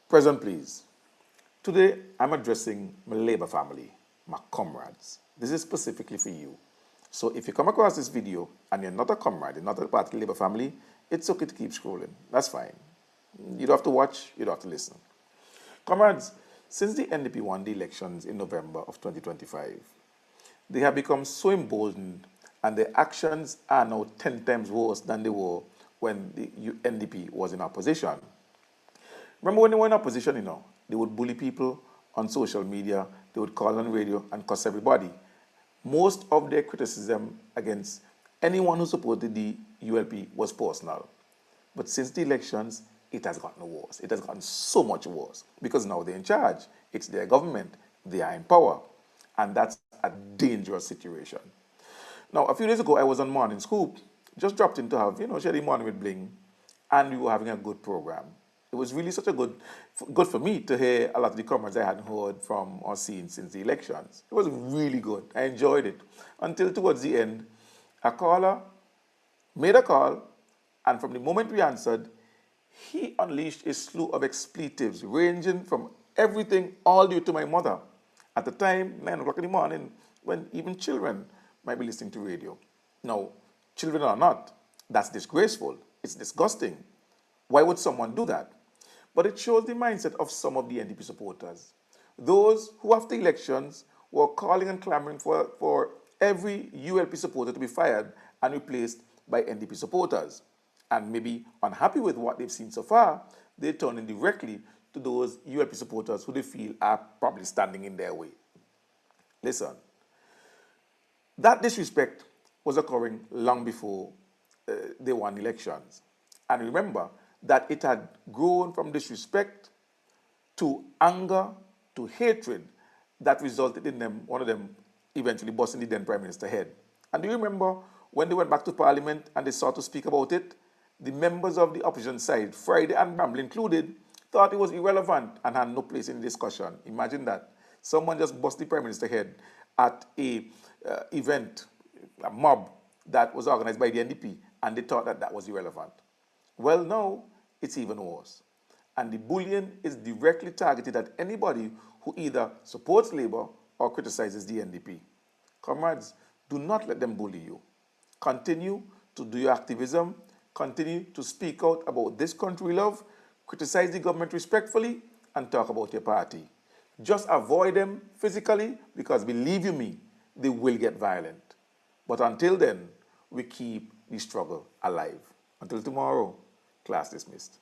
Present, please. Today, I'm addressing my Labour family, my comrades. This is specifically for you. So if you come across this video and you're not a comrade, you're not a part of the Labour family, it's okay to keep scrolling. That's fine. You don't have to watch, you don't have to listen. Comrades, since the NDP won the elections in November of 2025, they have become so emboldened and their actions are now 10 times worse than they were when the NDP was in opposition. Remember when they were in opposition, they would bully people on social media, they would call on radio and cuss everybody. Most of their criticism against anyone who supported the ULP was personal. But since the elections, it has gotten worse. It has gotten so much worse because now they're in charge. It's their government. They are in power. And that's a dangerous situation. Now, a few days ago, I was on Morning Scoop, just dropped in to have, share the morning with Bling, and we were having a good program. It was really such a good for me to hear a lot of the comments I hadn't heard from or seen since the elections. It was really good. I enjoyed it. Until towards the end, a caller made a call, and from the moment we answered, he unleashed a slew of expletives ranging from everything all due to my mother. At the time, 9 o'clock in the morning, when even children might be listening to radio. Now, children are not. That's disgraceful. It's disgusting. Why would someone do that? But it shows the mindset of some of the NDP supporters. Those who after elections were calling and clamoring for every ULP supporter to be fired and replaced by NDP supporters. And maybe unhappy with what they've seen so far, they turn in directly to those ULP supporters who they feel are probably standing in their way. Listen, that disrespect was occurring long before they won elections. And remember that it had grown from disrespect to anger to hatred that resulted in one of them eventually busting the then Prime Minister head. And do you remember when they went back to Parliament and they sought to speak about it? The members of the opposition side, Friday and Bramble included, thought it was irrelevant and had no place in the discussion. Imagine that. Someone just bust the Prime Minister head at a event, a mob that was organized by the NDP, and they thought that was irrelevant. Well, now it's even worse. And the bullying is directly targeted at anybody who either supports Labour or criticizes the NDP. Comrades, do not let them bully you. Continue to do your activism. Continue to speak out about this country love, criticize the government respectfully, and talk about your party. Just avoid them physically because, believe you me, they will get violent. But until then, we keep the struggle alive. Until tomorrow, class dismissed.